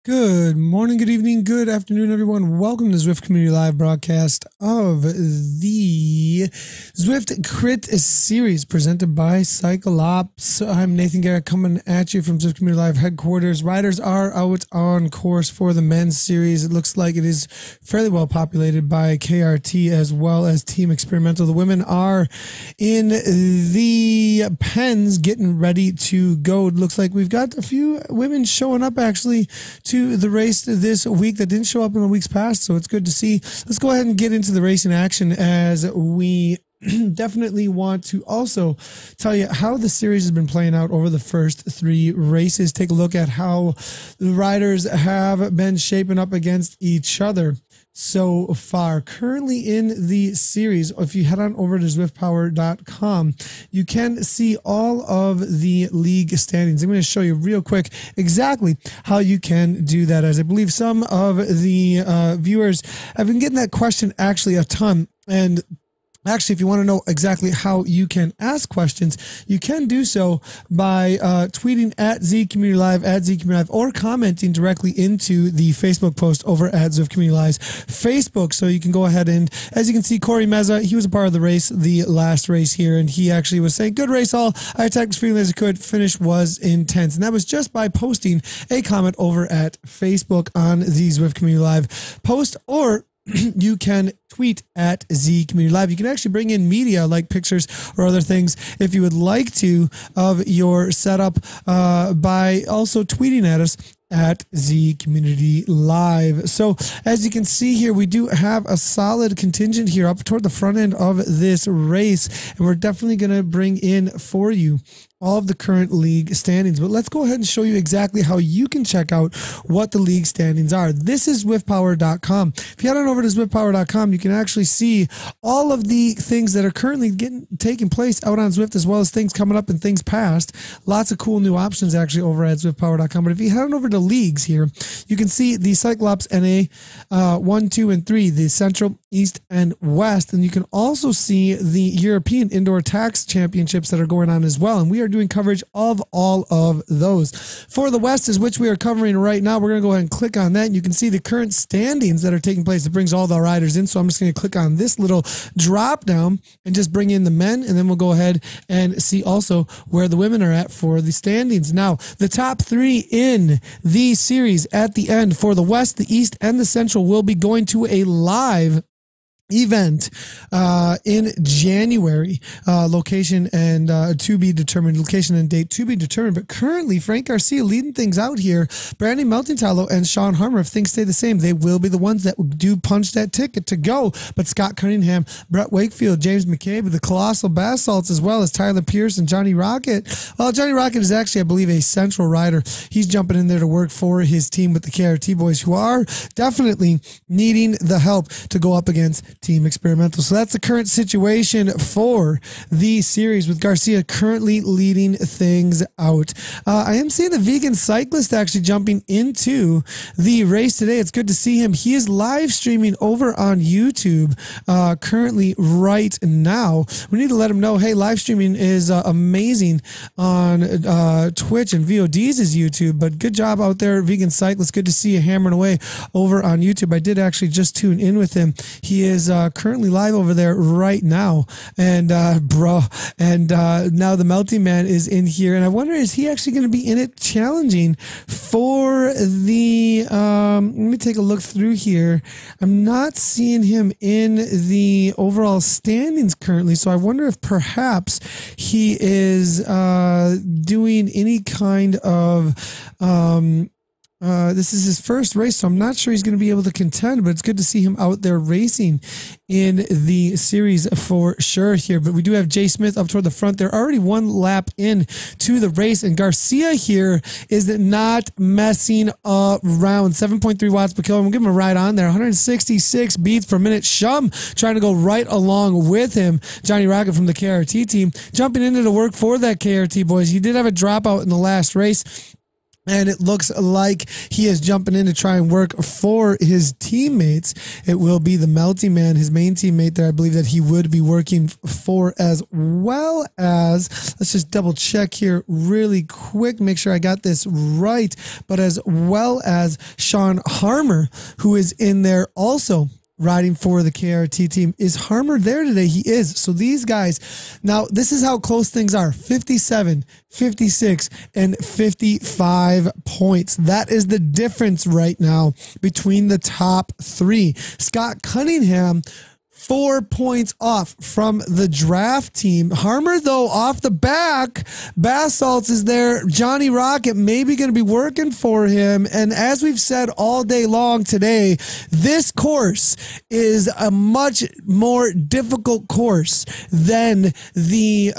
Good morning, good evening, good afternoon, everyone. Welcome to Zwift Community Live broadcast of the Zwift Crit series presented by CycleOPs. I'm Nathan Garrett coming at you from Zwift Community Live headquarters. Riders are out on course for the men's series. It looks like it is fairly well populated by KRT as well as Team Experimental. The women are in the pens getting ready to go. It looks like we've got a few women showing up actually to the race this week that didn't show up in the weeks past, so it's good to see. Let's go ahead and get into the racing action, as we definitely want to also tell you how the series has been playing out over the first three races. Take a look at how the riders have been shaping up against each other so far. Currently in the series, if you head on over to zwiftpower.com, you can see all of the league standings. I'm going to show you real quick exactly how you can do that, as I believe some of the viewers have been getting that question actually a ton. And actually, if you want to know exactly how you can ask questions, you can do so by tweeting at ZCommunityLive, at ZCommunityLive, or commenting directly into the Facebook post over at Zwift Community Live's Facebook. So you can go ahead and, as you can see, Corey Meza, he was a part of the race, the last race here, and he actually was saying, good race all. I attacked as freely as I could. Finish was intense. And that was just by posting a comment over at Facebook on the Zwift Community Live post, or you can tweet at ZCommunityLive. You can actually bring in media like pictures or other things if you would like to of your setup by also tweeting at us at ZCommunityLive. So as you can see here, we do have a solid contingent here up toward the front end of this race, and we're definitely going to bring in for you all of the current league standings. But let's go ahead and show you exactly how you can check out what the league standings are. This is zwiftpower.com. If you head on over to zwiftpower.com, you can actually see all of the things that are currently taking place out on Zwift, as well as things coming up and things past. Lots of cool new options actually over at zwiftpower.com. But if you head on over to leagues here, you can see the CycleOPs NA 1, 2, and 3, the Central, East, and West. And you can also see the European Indoor Tax Championships that are going on as well. And we are doing coverage of all of those. For the West, is which we are covering right now, we're going to go ahead and click on that, and you can see the current standings that are taking place. It brings all the riders in, so I'm just going to click on this little drop down and just bring in the men, and then we'll go ahead and see also where the women are at for the standings. Now, the top three in the series at the end for the West, the East, and the Central will be going to a live event in January, location and to be determined, location and date to be determined. But currently, Frank Garcia leading things out here. Brandon Meltingtallow and Sean Harmer, if things stay the same, they will be the ones that do punch that ticket to go. But Scott Cunningham, Brett Wakefield, James McCabe, the Colossal Basalts, as well as Tyler Pierce and Johnny Rocket. Well, Johnny Rocket is actually, I believe, a Central rider. He's jumping in there to work for his team with the KRT boys, who are definitely needing the help to go up against Team Experimental. So that's the current situation for the series, with Garcia currently leading things out. I am seeing the vegan cyclist actually jumping into the race today. It's good to see him. He is live streaming over on YouTube currently right now. We need to let him know, hey, live streaming is amazing on Twitch, and VODs is YouTube, but good job out there, vegan cyclist. Good to see you hammering away over on YouTube. I did actually just tune in with him. He is currently live over there right now, and now the Melty Man is in here, and I wonder, is he actually going to be in it challenging for the let me take a look through here. I'm not seeing him in the overall standings currently, so I wonder if perhaps he is doing any kind of this is his first race, so I'm not sure he's going to be able to contend, but it's good to see him out there racing in the series for sure here. But we do have Jay Smith up toward the front. They're already one lap in to the race, and Garcia here is not messing around. 7.3 watts per kilo. We'll give him a ride on there. 166 beats per minute. Shum trying to go right along with him. Johnny Rocket from the KRT team jumping into the work for that KRT boys. He did have a dropout in the last race. And it looks like he is jumping in to try and work for his teammates. It will be the Melty Man, his main teammate there, I believe, that he would be working for, as well as, let's just double check here really quick, make sure I got this right, but as well as Sean Harmer, who is in there also riding for the KRT team. Is Harmer there today? He is. So these guys, now this is how close things are. 57, 56, and 55 points. That is the difference right now between the top three. Scott Cunningham, 4 points off from the draft team. Harmer, though, off the back. Basalts is there. Johnny Rocket maybe going to be working for him. And as we've said all day long today, this course is a much more difficult course than the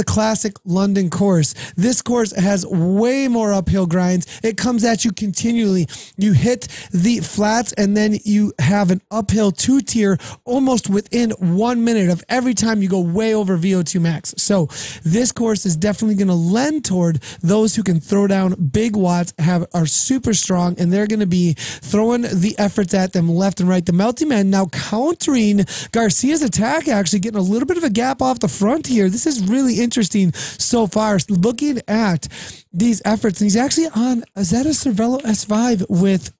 classic London course. This course has way more uphill grinds. It comes at you continually. You hit the flats and then you have an uphill two-tier almost within 1 minute of every time you go way over VO2 max. So this course is definitely going to lend toward those who can throw down big watts, are super strong, and they're going to be throwing the efforts at them left and right. The Melty Man now countering Garcia's attack, actually getting a little bit of a gap off the front here. This is really interesting so far. Looking at these efforts, and he's actually on a Zeta Cervelo S5 with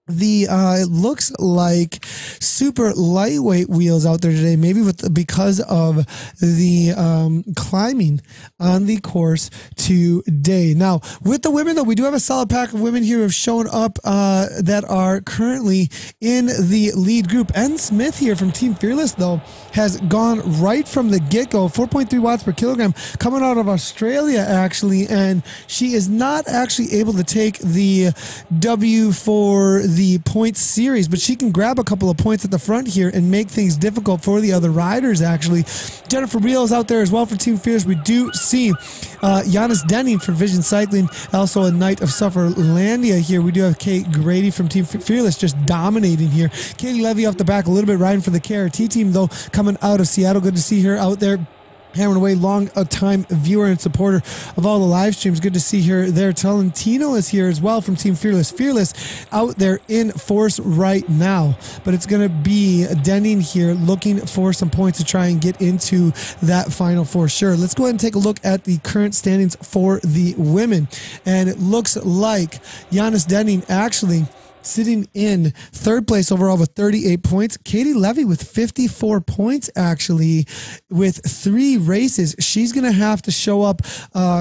the it looks like super lightweight wheels out there today, maybe because of the climbing on the course today. Now with the women, though, we do have a solid pack of women here who have shown up that are currently in the lead group. N Smith here from Team Fearless, though, has gone right from the get-go. 4.3 watts per kilogram coming out of Australia, actually, and she is not actually able to take the W for the points series, but she can grab a couple of points at the front here and make things difficult for the other riders, actually. Jennifer Reel is out there as well for Team Fearless. We do see Giannis Denning for Vision Cycling, also a Knight of Sufferlandia here. We do have Kate Grady from Team Fearless just dominating here. Katie Levy off the back a little bit, riding for the KRT team, though, coming out of Seattle. Good to see her out there hammering away. Long time viewer and supporter of all the live streams. Good to see her there. Talentino is here as well from Team Fearless. Fearless out there in force right now, but it's going to be Denning here looking for some points to try and get into that final for sure. Let's go ahead and take a look at the current standings for the women, and it looks like Giannis Denning actually sitting in third place overall with 38 points. Katie Levy with 54 points, actually, with 3 races. She's going to have to show up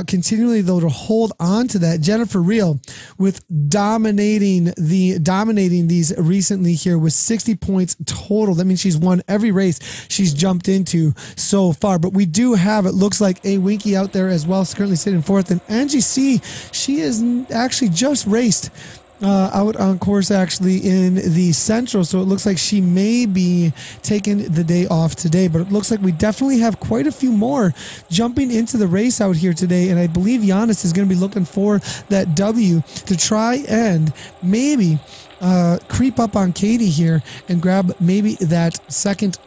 continually, though, to hold on to that. Jennifer Reel with dominating these recently here with 60 points total. That means she's won every race she's jumped into so far. But we do have, it looks like, a Winky out there as well, currently sitting fourth. And Angie C, she is actually just raced out on course, actually, in the Central, so it looks like she may be taking the day off today, but it looks like we definitely have quite a few more jumping into the race out here today, and I believe Giannis is going to be looking for that W to try and maybe creep up on Katie here and grab maybe that second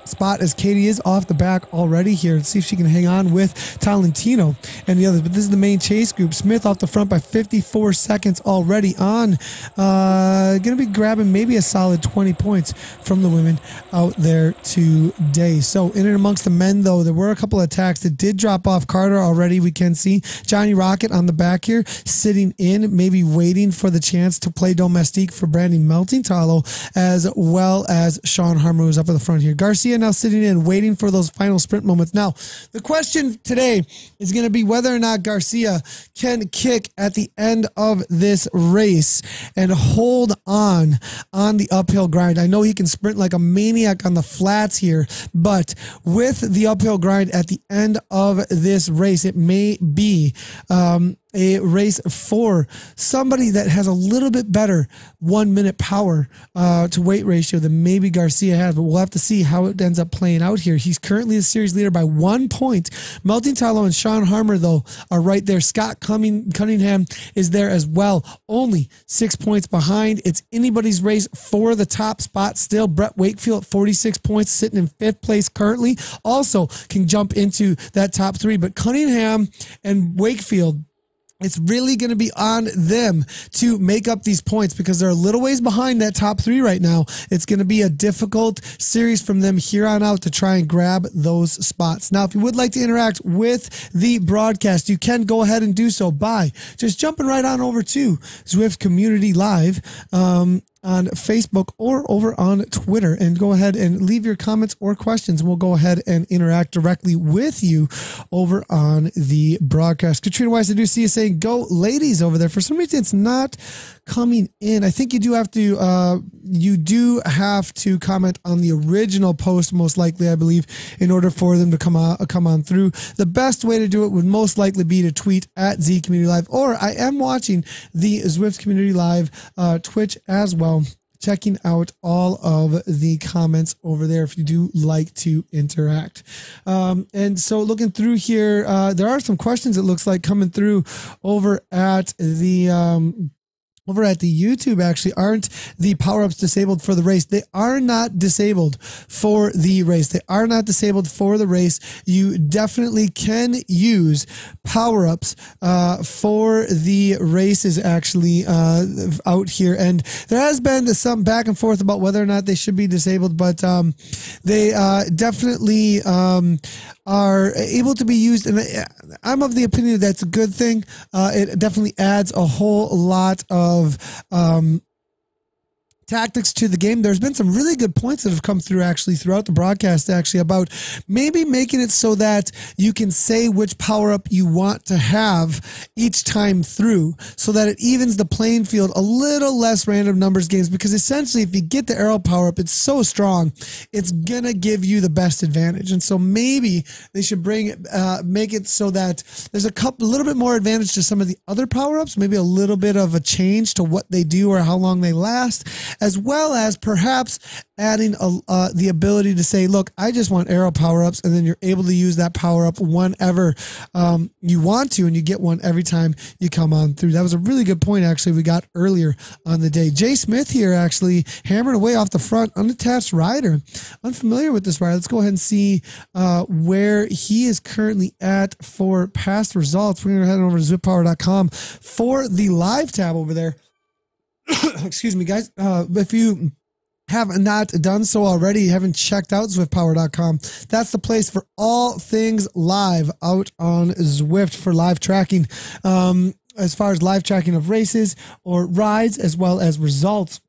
spot, as Katie is off the back already here. Let's see if she can hang on with Talentino and the others. But this is the main chase group. Smith off the front by 54 seconds already on. Going to be grabbing maybe a solid 20 points from the women out there today. So in and amongst the men, though, there were a couple of attacks that did drop off. Carter already, we can see. Johnny Rocket on the back here, sitting in, maybe waiting for the chance to play Domestique for Brandy Melting-Talo, as well as Sean Harmer, who's up at the front here. Garcia now sitting in, waiting for those final sprint moments. Now, the question today is going to be whether or not Garcia can kick at the end of this race and hold on the uphill grind. I know he can sprint like a maniac on the flats here, but with the uphill grind at the end of this race, it may be a race for somebody that has a little bit better 1 minute power to weight ratio than maybe Garcia has, but we'll have to see how it ends up playing out here. He's currently the series leader by 1 point. Melting-Talo and Sean Harmer, though, are right there. Scott Cunningham is there as well, only 6 points behind. It's anybody's race for the top spot still. Brett Wakefield at 46 points, sitting in 5th place currently, also can jump into that top 3, but Cunningham and Wakefield It's really going to be on them to make up these points because they're a little ways behind that top 3 right now. It's going to be a difficult series from them here on out to try and grab those spots. Now, if you would like to interact with the broadcast, you can go ahead and do so by just jumping right on over to Zwift Community Live on Facebook or over on Twitter, and go ahead and leave your comments or questions. We'll go ahead and interact directly with you over on the broadcast. Katrina Weiss, I do see you saying go ladies over there. For some reason, it's not coming in. I think you do have to comment on the original post, most likely, I believe, in order for them to come on through. The best way to do it would most likely be to tweet at Z Community Live, or I am watching the Zwift Community Live Twitch as well, checking out all of the comments over there if you do like to interact. And so looking through here, there are some questions, it looks like, coming through over at the YouTube. Actually, aren't the power-ups disabled for the race? They are not disabled for the race. They are not disabled for the race. You definitely can use power-ups for the races, actually, out here. And there has been some back and forth about whether or not they should be disabled, but they definitely are able to be used. And I'm of the opinion that's a good thing. It definitely adds a whole lot of tactics to the game. There's been some really good points that have come through actually throughout the broadcast actually about maybe making it so that you can say which power-up you want to have each time through, so that it evens the playing field a little less random numbers games, because essentially if you get the arrow power-up, it's so strong, it's gonna give you the best advantage. And so maybe they should make it so that there's a little bit more advantage to some of the other power-ups, maybe a little bit of a change to what they do or how long they last, as well as perhaps adding the ability to say, look, I just want arrow power-ups, and then you're able to use that power-up whenever you want to, and you get one every time you come on through. That was a really good point, actually, we got earlier on the day. Jay Smith here, actually, hammering away off the front, unattached rider. Unfamiliar with this rider. Let's go ahead and see where he is currently at for past results. We're going to head over to zwiftpower.com for the live tab over there. Excuse me, guys. If you have not done so already, haven't checked out zwiftpower.com, that's the place for all things live out on Zwift for live tracking, as far as live tracking of races or rides, as well as results.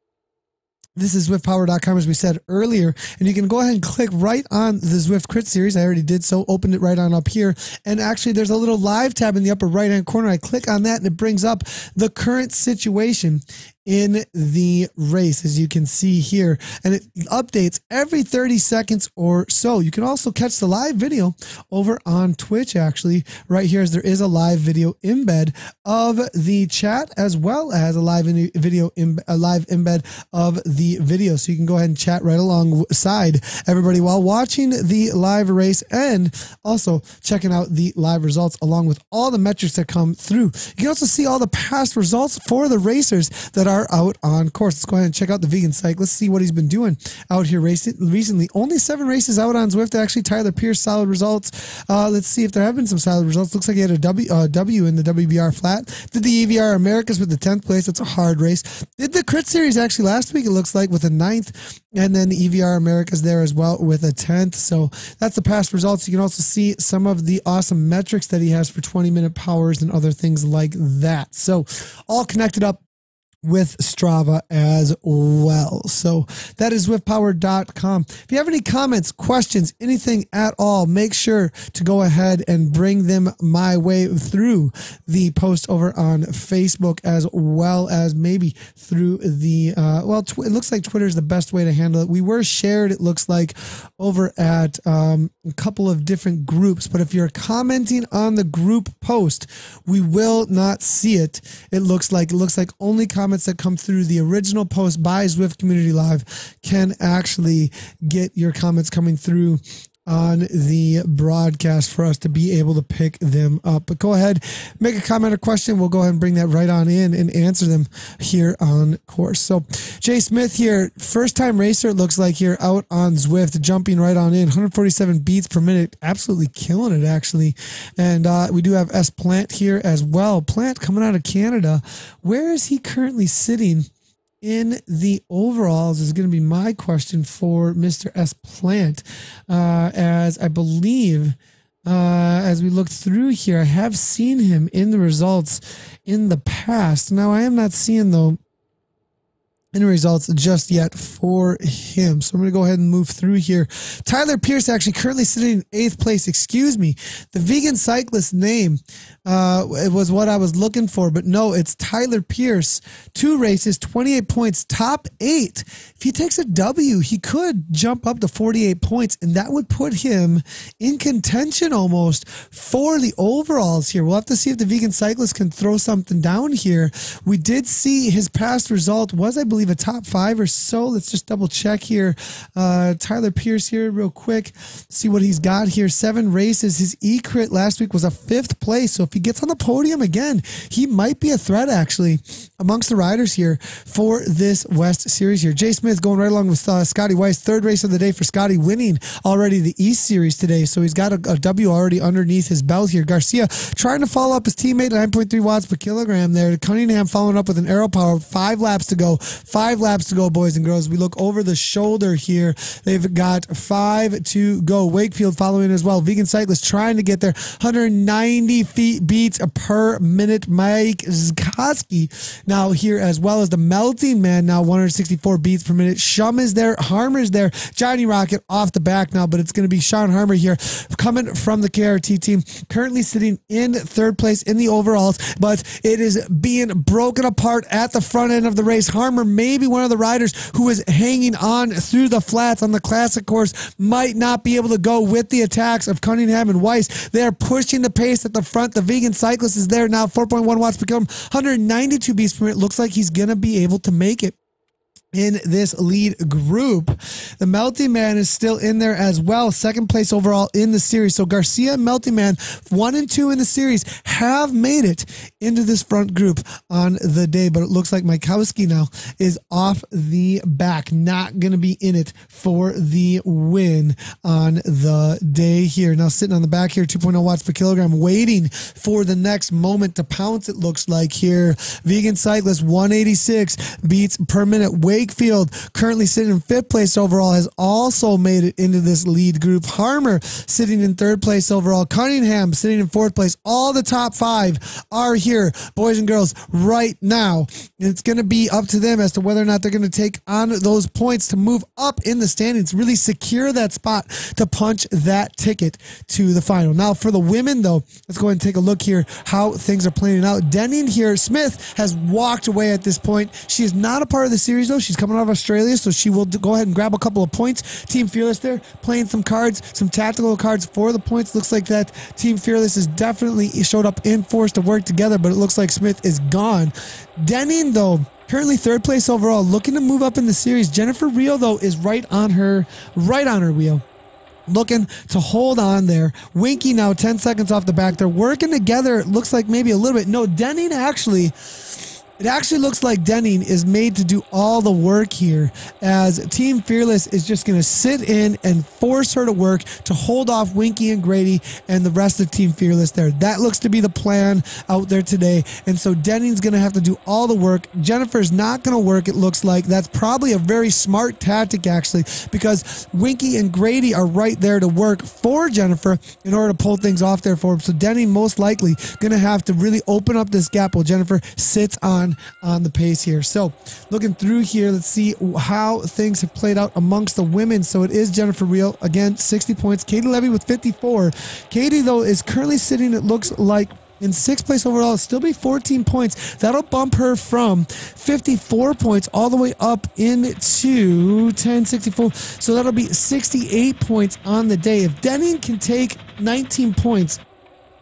This is zwiftpower.com, as we said earlier, and you can go ahead and click right on the Zwift Crit Series. I already did so, opened it right on up here, and actually there's a little live tab in the upper right-hand corner. I click on that, and it brings up the current situation in the race, as you can see here, and it updates every 30 seconds or so. You can also catch the live video over on Twitch, actually, right here, as there is a live video embed of the chat, as well as a live video embed of the video, so you can go ahead and chat right alongside everybody while watching the live race, and also checking out the live results along with all the metrics that come through. You can also see all the past results for the racers that are out on course. Let's go ahead and check out the vegan cycle. Let's see what he's been doing out here recently. Only 7 races out on Zwift. Actually, Tyler Pierce, solid results. Let's see if there have been some solid results. Looks like he had a W in the WBR flat. Did the EVR Americas with the 10th place. That's a hard race. Did the Crit Series actually last week, it looks like, with a 9th, and then the EVR Americas there as well with a 10th. So that's the past results. You can also see some of the awesome metrics that he has for 20-minute powers and other things like that. So all connected up with Strava as well. So that is zwiftpower.com. If you have any comments, questions, anything at all, make sure to go ahead and bring them my way through the post over on Facebook, as well as maybe through the, it looks like Twitter is the best way to handle it. We were shared, it looks like, over at a couple of different groups, but if you're commenting on the group post, we will not see it. It looks like only comments that come through the original post by Zwift Community Live can actually get your comments coming through on the broadcast for us to be able to pick them up. But go ahead, make a comment or question. We'll go ahead and bring that right on in and answer them here on course. So Jay Smith here, first time racer, it looks like here out on Zwift, jumping right on in, 147 beats per minute, absolutely killing it actually. And we do have S Plant here as well. Plant coming out of Canada. Where is he currently sitting in the overalls is going to be my question for Mr. S Plant, as I believe, as we look through here, I have seen him in the results in the past. Now, I am not seeing, though, any results just yet for him. So I'm going to go ahead and move through here. Tyler Pierce actually currently sitting in 8th place. Excuse me. The vegan cyclist name it was what I was looking for, but no, it's Tyler Pierce. 2 races, 28 points, top 8. If he takes a W, he could jump up to 48 points, and that would put him in contention almost for the overalls here. We'll have to see if the vegan cyclist can throw something down here. We did see his past result was, I believe, a top 5 or so. Let's just double check here. Tyler Pierce here real quick. See what he's got here. 7 races. His E-crit last week was a 5th place. So if he gets on the podium again, he might be a threat actually amongst the riders here for this West Series here. Jay Smith going right along with Scotty Weiss. 3rd race of the day for Scotty, winning already the East Series today. So he's got a W already underneath his belt here. Garcia trying to follow up his teammate, 9.3 watts per kilogram there. Cunningham following up with an aero power. 5 laps to go. 5 laps to go, boys and girls. We look over the shoulder here. They've got 5 to go. Wakefield following as well. Vegan cyclist trying to get there. 190 beats per minute. Mike Zkoski now here as well as the Melting Man now 164 beats per minute. Shum is there. Harmer's there. Johnny Rocket off the back now, but it's going to be Sean Harmer here coming from the KRT team. Currently sitting in 3rd place in the overalls, but it is being broken apart at the front end of the race. Harmer, maybe one of the riders who is hanging on through the flats on the classic course, might not be able to go with the attacks of Cunningham and Weiss. They're pushing the pace at the front. The vegan cyclist is there now, 4.1 watts per kilogram, 192 beats per minute. Looks like he's going to be able to make it in this lead group. The Melting Man is still in there as well. 2nd place overall in the series. So Garcia and Melting Man, 1 and 2 in the series, have made it into this front group on the day. But it looks like Mikowski now is off the back, not going to be in it for the win on the day here. Now sitting on the back here, 2.0 watts per kilogram, waiting for the next moment to pounce, it looks like here. Vegan cyclist, 186 beats per minute. Wakefield, currently sitting in 5th place overall, has also made it into this lead group. Harmer sitting in 3rd place overall. Cunningham sitting in 4th place. All the top 5 are here, boys and girls, right now. It's going to be up to them as to whether or not they're going to take on those points to move up in the standings, really secure that spot to punch that ticket to the final. Now for the women, though, let's go ahead and take a look here how things are playing out. Denning here, Smith has walked away at this point. She is not a part of the series, though. She's coming out of Australia, so she will go ahead and grab a couple of points. Team Fearless there playing some cards, some tactical cards for the points. Looks like that Team Fearless has definitely showed up in force to work together, but it looks like Smith is gone. Denning, though, currently 3rd place overall, looking to move up in the series. Jennifer Rio, though, is right on her wheel, looking to hold on there. Winky now 10 seconds off the back. They're working together. It looks like maybe a little bit. No, Denning actually... It actually looks like Denning is made to do all the work here, as Team Fearless is just going to sit in and force her to work to hold off Winky and Grady and the rest of Team Fearless there. That looks to be the plan out there today, and so Denning's going to have to do all the work. Jennifer's not going to work, it looks like. That's probably a very smart tactic, actually, because Winky and Grady are right there to work for Jennifer in order to pull things off there for him. So Denning most likely going to have to really open up this gap while Jennifer sits on the pace here. So looking through here, let's see how things have played out amongst the women. So it is Jennifer Reel, again, 60 points. Katie Levy with 54. Katie, though, is currently sitting, it looks like, in 6th place overall. It'll still be 14 points. That'll bump her from 54 points all the way up into 1064. So that'll be 68 points on the day. If Denning can take 19 points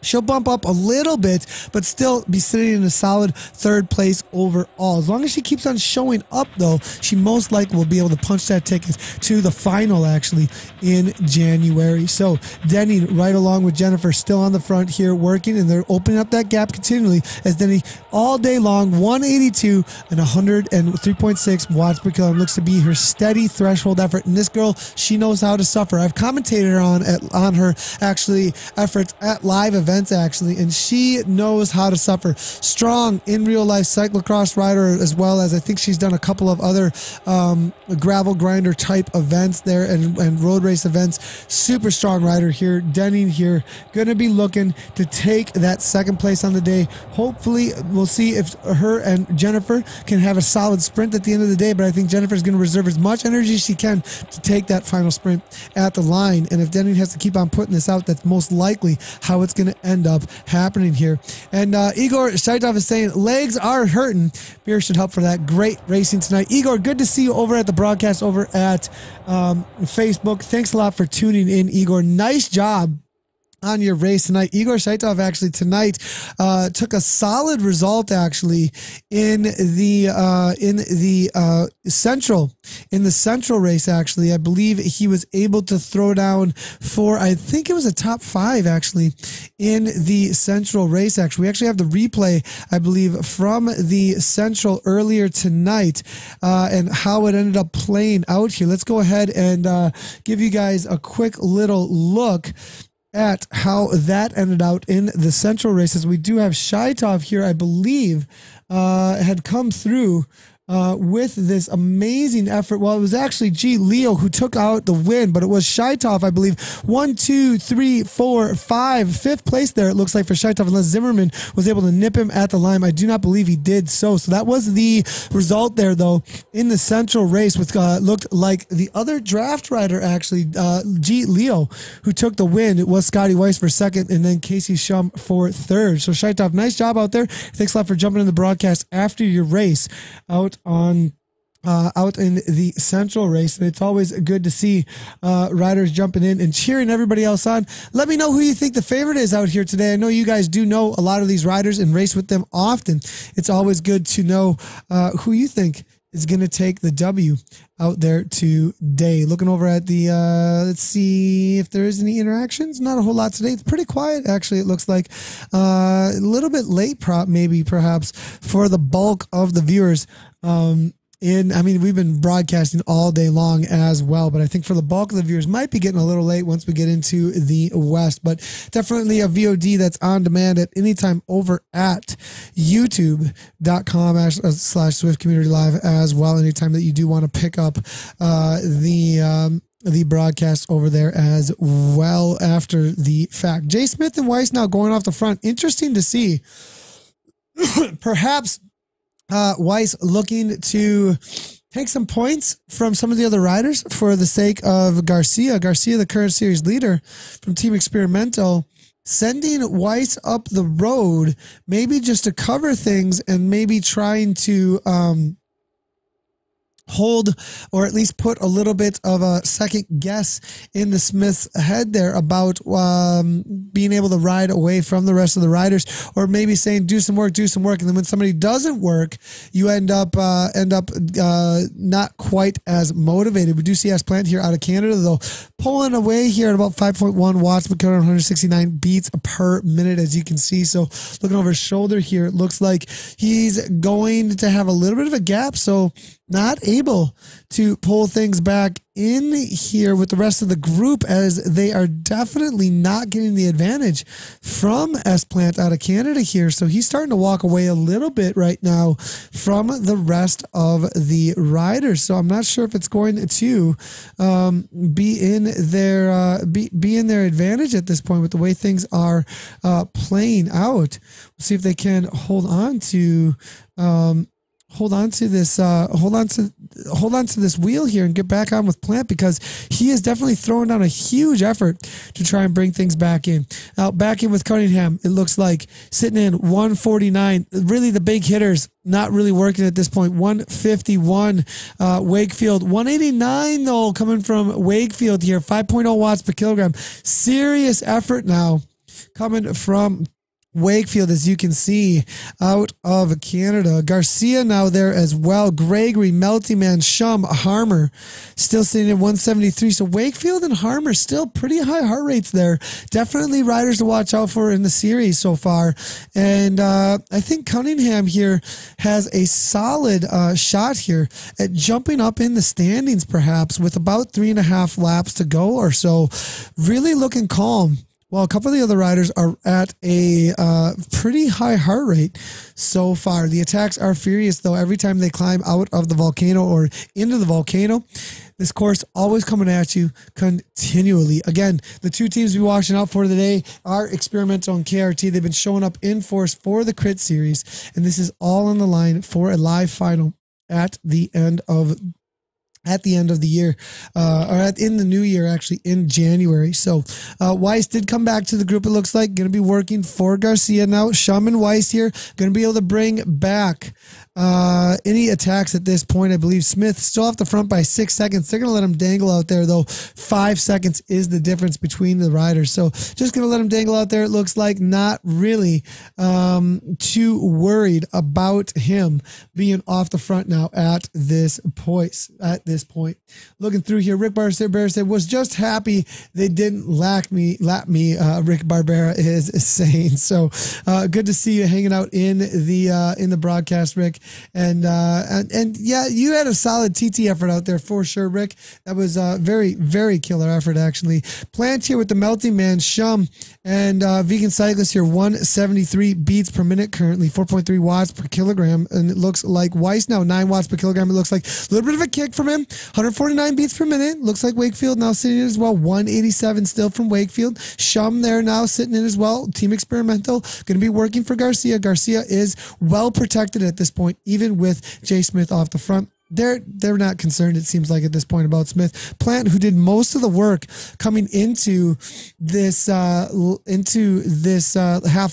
she'll bump up a little bit, but still be sitting in a solid third place overall. As long as she keeps on showing up, though, she most likely will be able to punch that ticket to the final, actually, in January. So Denny right along with Jennifer still on the front here working, and they're opening up that gap continually as Denny all day long, 182 and 103.6 watts per kilogram looks to be her steady threshold effort. And this girl, she knows how to suffer. I've commentated on her actually efforts at live events actually, and she knows how to suffer. Strong in real life cyclocross rider, as well as I think she's done a couple of other gravel grinder type events there and road race events. Super strong rider here. Denny here going to be looking to take that second place on the day. Hopefully we'll see if her and Jennifer can have a solid sprint at the end of the day, but I think Jennifer's going to reserve as much energy as she can to take that final sprint at the line. And if Denny has to keep on putting this out, that's most likely how it's going to end up happening here. And Igor Shaitov is saying legs are hurting. Beer should help for that. Great racing tonight. Igor, good to see you over at the broadcast over at Facebook. Thanks a lot for tuning in, Igor. Nice job on your race tonight. Igor Shaitov actually tonight took a solid result actually in the central race actually. I believe he was able to throw down for, I think it was a top 5 actually in the central race actually. We actually have the replay, I believe, from the central earlier tonight and how it ended up playing out here. Let's go ahead and give you guys a quick little look at how that ended out in the central races. We do have Shaitov here, I believe, had come through with this amazing effort. Well, it was actually Leo who took out the win, but it was Shaitov, I believe. 1, 2, 3, 4, 5, fifth place there, it looks like, for Shaitov, unless Zimmerman was able to nip him at the line. I do not believe he did so. So that was the result there, though, in the central race, with looked like the other draft rider, actually, Leo, who took the win. It was Scotty Weiss for second, and then Casey Shum for third. So Shaitov, nice job out there. Thanks a lot for jumping in the broadcast after your race out in the central race. And it's always good to see riders jumping in and cheering everybody else on. Let me know who you think the favorite is out here today. I know you guys do know a lot of these riders and race with them often. It's always good to know who you think is going to take the W out there today. Looking over at the, let's see if there is any interactions. Not a whole lot today. It's pretty quiet, actually, it looks like. A little bit late, perhaps, for the bulk of the viewers. I mean, we've been broadcasting all day long as well, but I think for the bulk of the viewers might be getting a little late once we get into the West, but definitely a VOD that's on demand at any time over at youtube.com/Zwift Community Live as well. Anytime that you do want to pick up the broadcast over there as well after the fact. Jay Smith and Weiss now going off the front. Interesting to see. Perhaps Weiss looking to take some points from some of the other riders for the sake of Garcia. Garcia, the current series leader from Team Experimental, sending Weiss up the road, maybe just to cover things and maybe trying to hold, or at least put a little bit of a second guess in the Smith's head there about being able to ride away from the rest of the riders, or maybe saying do some work, and then when somebody doesn't work, you end up not quite as motivated. We do see S Plant here out of Canada, though, pulling away here at about 5.1 watts per kilogram, 169 beats per minute, as you can see. So looking over his shoulder here, it looks like he's going to have a little bit of a gap, so not able to pull things back in here with the rest of the group, as they are definitely not getting the advantage from S Plant out of Canada here. So he's starting to walk away a little bit right now from the rest of the riders. So I'm not sure if it's going to be in their advantage at this point with the way things are playing out. We'll see if they can hold on to this wheel here and get back on with Plant, because he is definitely throwing down a huge effort to try and bring things back in. Now back in with Cunningham, it looks like sitting in 149. Really the big hitters not really working at this point. 151 Wakefield, 189 though coming from Wakefield here, 5.0 watts per kilogram. Serious effort now coming from Wakefield, as you can see, out of Canada. Garcia now there as well. Gregory, Melty Man, Shum, Harmer still sitting at 173. So Wakefield and Harmer still pretty high heart rates there. Definitely riders to watch out for in the series so far. And I think Cunningham here has a solid shot here at jumping up in the standings, perhaps with about 3.5 laps to go or so. Really looking calm. Well, a couple of the other riders are at a pretty high heart rate so far. The attacks are furious, though, every time they climb out of the volcano or into the volcano. This course always coming at you continually. Again, the two teams we're watching out for today are Experimental and KRT. They've been showing up in force for the Crit Series, and this is all on the line for a live final at the end of the year, in the new year, actually in January. So Weiss did come back to the group, it looks like. Going to be working for Garcia now. Shum and Weiss here going to be able to bring back any attacks at this point. I believe Smith still off the front by 6 seconds. They're going to let him dangle out there, though. 5 seconds is the difference between the riders. So just going to let him dangle out there, it looks like. Not really too worried about him being off the front now at this point. Looking through here, Rick Barbera said, was just happy they didn't lap me, Rick Barbera is saying. So good to see you hanging out in the broadcast, Rick. And yeah, you had a solid TT effort out there for sure, Rick. That was a very, very killer effort, actually. Plant here with the Melting Man, Shum, and Vegan Cyclist here, 173 beats per minute currently, 4.3 watts per kilogram. And it looks like Weiss now 9 watts per kilogram. It looks like a little bit of a kick from him, 149 beats per minute. Looks like Wakefield now sitting in as well, 187 still from Wakefield. Shum there now sitting in as well. Team Experimental going to be working for Garcia. Garcia is well protected at this point, even with Jay Smith off the front. They're not concerned, it seems like, at this point about Smith. Plant, who did most of the work coming into this half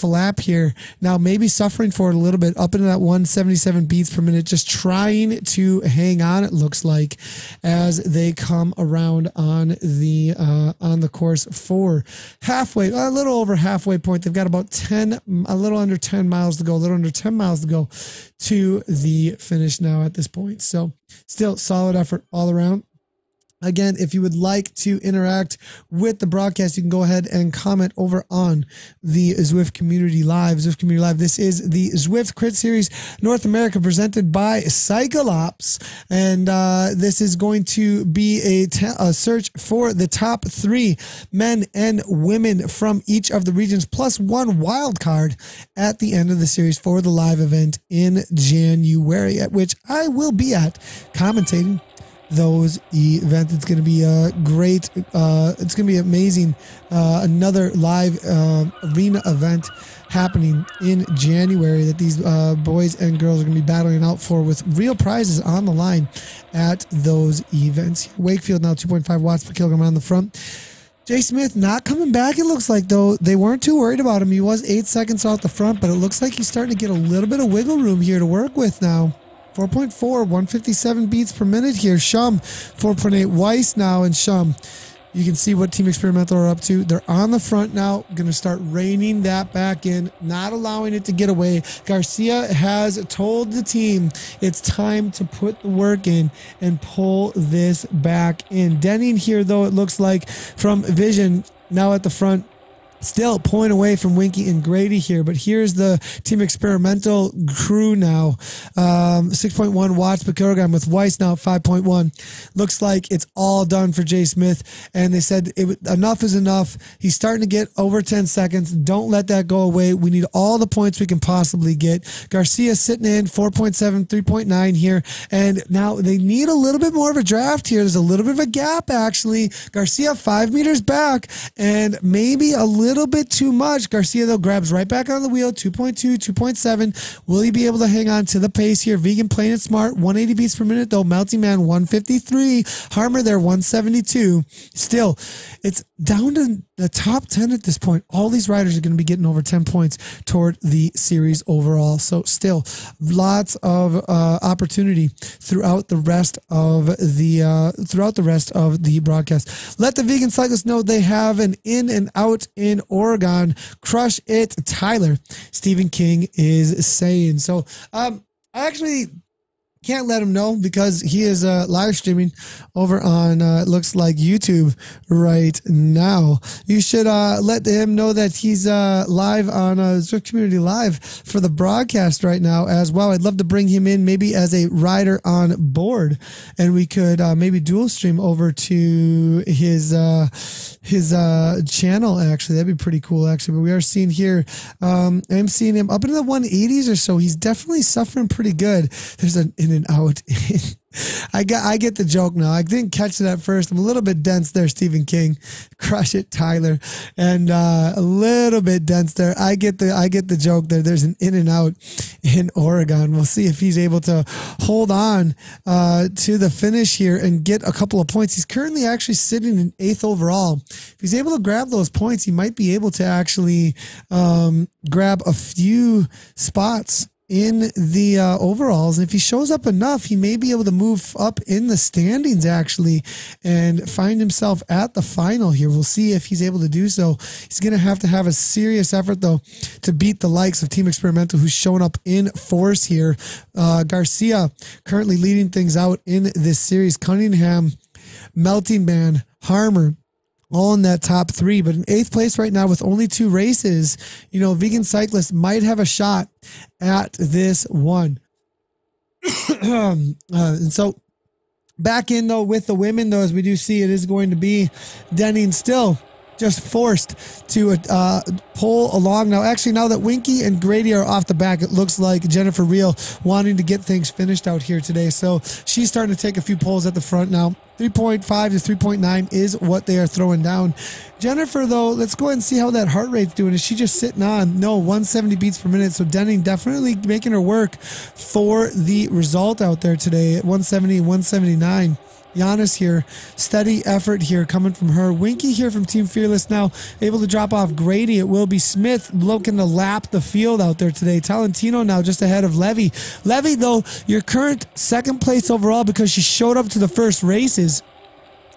a lap here, now maybe suffering for it a little bit, up into that 177 beats per minute, just trying to hang on, it looks like, as they come around on the course for halfway, a little over halfway point. They've got about a little under 10 miles to go to the finish now at this point. So still solid effort all around. Again, if you would like to interact with the broadcast, you can go ahead and comment over on the Zwift Community Live. Zwift Community Live. This is the Zwift Crit Series North America presented by CycleOPs. And this is going to be a search for the top 3 men and women from each of the regions, plus 1 wild card at the end of the series for the live event in January, at which I will be at commentating those events. It's going to be a great, it's going to be amazing. Another live arena event happening in January that these boys and girls are going to be battling out for, with real prizes on the line at those events. Wakefield now 2.5 watts per kilogram on the front. Jay Smith not coming back, it looks like, though. They weren't too worried about him. He was 8 seconds off the front, but it looks like he's starting to get a little bit of wiggle room here to work with now. 4.4, 157 beats per minute here. Shum, 4.8. Weiss now, and Shum, you can see what Team Experimental are up to. They're on the front now, going to start reining that back in, not allowing it to get away. Garcia has told the team it's time to put the work in and pull this back in. Denning here, though, it looks like, from Vision, now at the front. Still point away from Winky and Grady here, but here's the Team Experimental crew now. 6.1 watts per kilogram with Weiss now at 5.1. Looks like it's all done for Jay Smith, and they said enough is enough. He's starting to get over 10 seconds. Don't let that go away. We need all the points we can possibly get. Garcia sitting in 4.7, 3.9 here, and now they need a little bit more of a draft here. There's a little bit of a gap, actually. Garcia 5 meters back, and maybe a little bit too much. Garcia, though, grabs right back on the wheel, 2.2, 2.7. Will he be able to hang on to the pace here? Vegan playing it smart, 180 beats per minute, though. Melty Man, 153. Harmer there, 172. Still, it's down to the top 10 at this point, all these riders are going to be getting over 10 points toward the series overall. So still lots of opportunity throughout the rest of the broadcast. Let the vegan cyclists know they have an in and out in Oregon. Crush it, Tyler. Stephen King is saying. So I actually can't let him know because he is live streaming over on it looks like YouTube right now. You should let him know that he's live on Zwift Community Live for the broadcast right now as well. I'd love to bring him in maybe as a rider on board, and we could maybe dual stream over to his channel. Actually, that'd be pretty cool. Actually, but we are seeing here, I'm seeing him up into the 180s or so. He's definitely suffering pretty good. There's an in and out. I get the joke now. I didn't catch it at first. I'm a little bit dense there, Stephen King. Crush it, Tyler. And a little bit dense there. I get the joke there. There's an in and out in Oregon. We'll see if he's able to hold on to the finish here and get a couple of points. He's currently actually sitting in 8th overall. If he's able to grab those points, he might be able to actually grab a few spots in the overalls. And if he shows up enough, he may be able to move up in the standings actually and find himself at the final here. We'll see if he's able to do so. He's going to have a serious effort though to beat the likes of Team Experimental, who's showing up in force here. Garcia currently leading things out in this series. Cunningham, Melting Man, Harmer, all in that top 3, but in 8th place right now with only 2 races. You know, vegan cyclists might have a shot at this one. And so back in though with the women though, as we do see, it is going to be Denning still just forced to pull along. Now, actually, now that Winky and Grady are off the back, it looks like Jennifer Reel wanting to get things finished out here today. So she's starting to take a few pulls at the front now. 3.5 to 3.9 is what they are throwing down. Jennifer, though, let's go ahead and see how that heart rate's doing. Is she just sitting on? No, 170 beats per minute. So Denning definitely making her work for the result out there today at 170, 179. Giannis here, steady effort here coming from her. Winky here from Team Fearless now able to drop off Grady. It will be Smith looking to lap the field out there today. Talentino now just ahead of Levy. Levy, though, your current 2nd place overall because she showed up to the first races.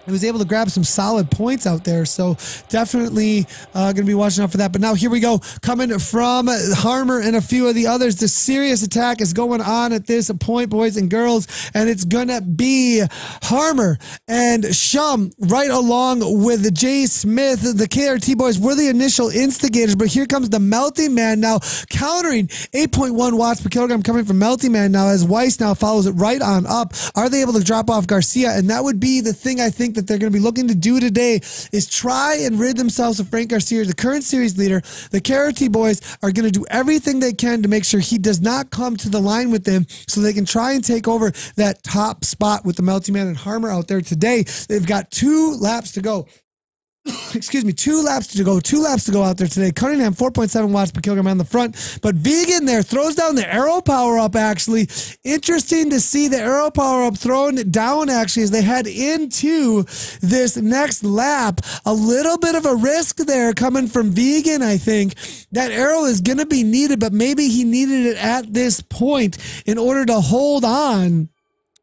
He was able to grab some solid points out there, so definitely going to be watching out for that. But now here we go, coming from Harmer and a few of the others. The serious attack is going on at this point, boys and girls, and it's going to be Harmer and Shum right along with Jay Smith. The KRT boys were the initial instigators, but here comes the Melting Man now countering 8.1 watts per kilogram coming from Melting Man now as Weiss now follows it right on up. Are they able to drop off Garcia? And that would be the thing I think that they're going to be looking to do today is try and rid themselves of Frank Garcia, the current series leader. The KRT boys are going to do everything they can to make sure he does not come to the line with them so they can try and take over that top spot with the Melting Man and Harmer out there today. They've got 2 laps to go. Excuse me, 2 laps to go. 2 laps to go out there today. Cunningham, 4.7 watts per kilogram on the front. But Vegan there throws down the arrow power up, actually. Interesting to see the arrow power up thrown down, actually, as they head into this next lap. A little bit of a risk there coming from Vegan, I think. That arrow is going to be needed, but maybe he needed it at this point in order to hold on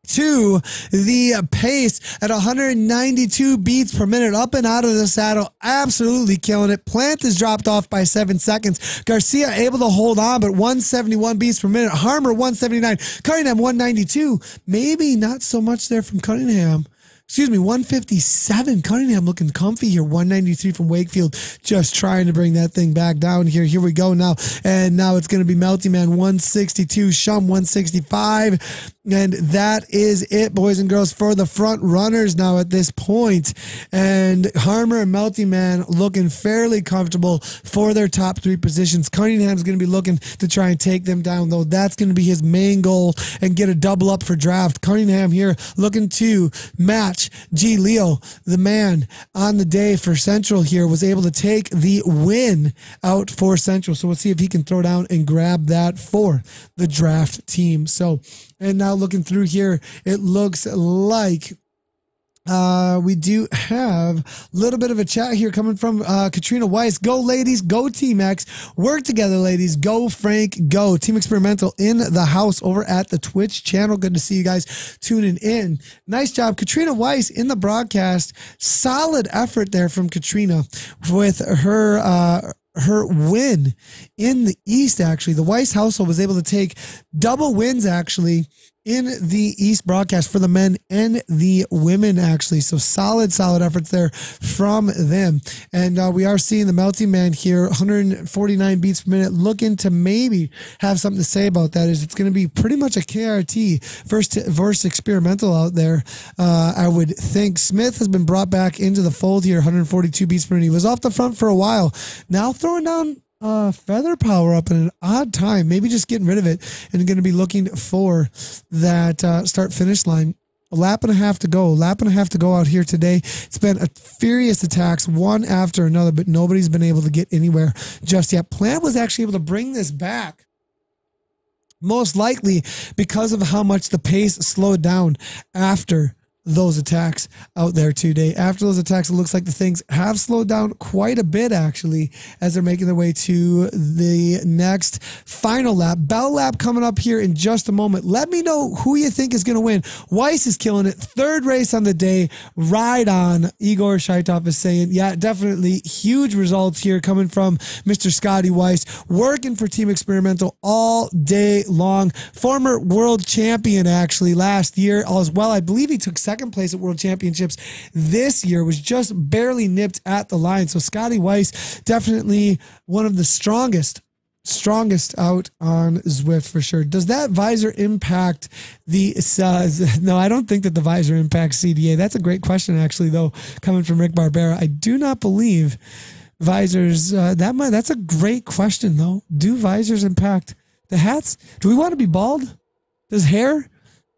to the pace at 192 beats per minute, up and out of the saddle, absolutely killing it. Plant is dropped off by 7 seconds. Garcia able to hold on, but 171 beats per minute. Harmer 179, Cunningham 192. Maybe not so much there from Cunningham. Excuse me, 157. Cunningham looking comfy here. 193 from Wakefield, just trying to bring that thing back down here. Here we go now. And now it's going to be Melty Man 162, Shum 165. And that is it, boys and girls, for the front runners now at this point. And Harmer and Melty Man looking fairly comfortable for their top 3 positions. Cunningham's going to be looking to try and take them down, though. That's going to be his main goal and get a double up for draft. Cunningham here looking to match G. Leo, the man on the day for Central here, was able to take the win out for Central. So we'll see if he can throw down and grab that for the draft team. So, and now looking through here, it looks like We do have a little bit of a chat here coming from Katrina Weiss. Go, ladies. Go, Team X. Work together, ladies. Go, Frank. Go. Team Experimental in the house over at the Twitch channel. Good to see you guys tuning in. Nice job. Katrina Weiss in the broadcast. Solid effort there from Katrina with her win in the East, actually. The Weiss household was able to take double wins, actually, in the East broadcast for the men and the women, actually. So solid efforts there from them. And we are seeing the Melting Man here, 149 beats per minute, looking to maybe have something to say about that. Is it's going to be pretty much a KRT versus experimental out there. I would think Smith has been brought back into the fold here, 142 beats per minute. He was off the front for a while. Now throwing down feather power up in an odd time, maybe just getting rid of it, and going to be looking for that start finish line. A lap and a half to go out here today. It's been a furious attacks one after another, but nobody's been able to get anywhere just yet. Plant was actually able to bring this back, most likely because of how much the pace slowed down after those attacks out there today. After those attacks, it looks like the things have slowed down quite a bit, actually, as they're making their way to the next final lap. Bell lap coming up here in just a moment. Let me know who you think is going to win. Weiss is killing it. Third race on the day. Ride on. Igor Shaitov is saying, yeah, definitely huge results here coming from Mr. Scotty Weiss, working for Team Experimental all day long. Former world champion, actually, last year as well. I believe he took second place at World Championships this year, was just barely nipped at the line. So Scotty Weiss, definitely one of the strongest out on Zwift for sure. Does that visor impact the no, I don't think that the visor impacts CDA. That's a great question, actually, though, coming from Rick Barbera. I do not believe visors, that's a great question, though. Do visors impact the hats? Do we want to be bald? Does hair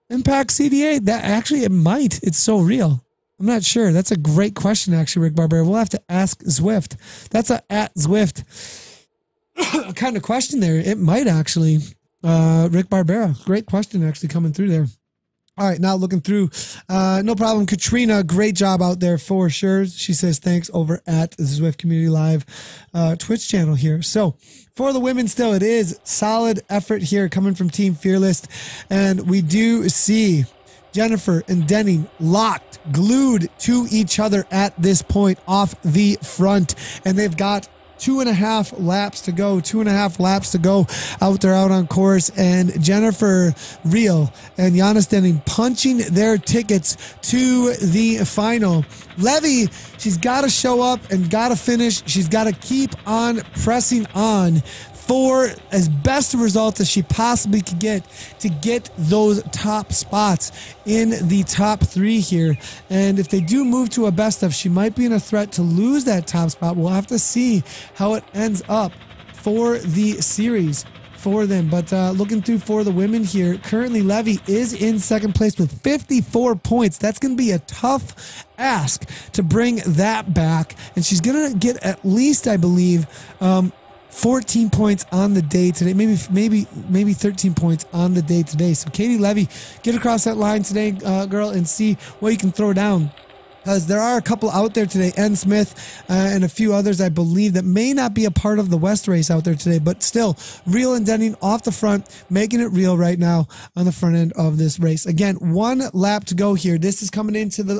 impact CDA? That actually, it might. It's so real. I'm not sure. That's a great question, actually, Rick Barbera. We'll have to ask Zwift. That's a at Zwift kind of question there. It might actually. Rick Barbera. Great question, actually, coming through there. All right, now looking through. No problem. Katrina, great job out there for sure. She says thanks over at the Zwift Community Live Twitch channel here. So for the women still, it is solid effort here coming from Team Fearless. And we do see Jennifer and Denning locked, glued to each other at this point off the front. And they've got 2.5 laps to go. 2.5 laps to go out there out on course. And Jennifer Reel and Giannis Denning punching their tickets to the final. Levy, she's got to show up and got to finish. She's got to keep on pressing on for as best a result as she possibly could get to get those top spots in the top 3 here. And if they do move to a best of, she might be in a threat to lose that top spot. We'll have to see how it ends up for the series for them. But looking through for the women here, currently Levy is in second place with 54 points. That's going to be a tough ask to bring that back. And she's going to get at least, I believe, 14 points on the day today, maybe 13 points on the day today. So Katie Levy, get across that line today, girl, and see what you can throw down. Because there are a couple out there today, N. Smith and a few others, I believe, that may not be a part of the West race out there today, but still, Reel and Denning off the front, making it real right now on the front end of this race. Again, 1 lap to go here. This is coming into the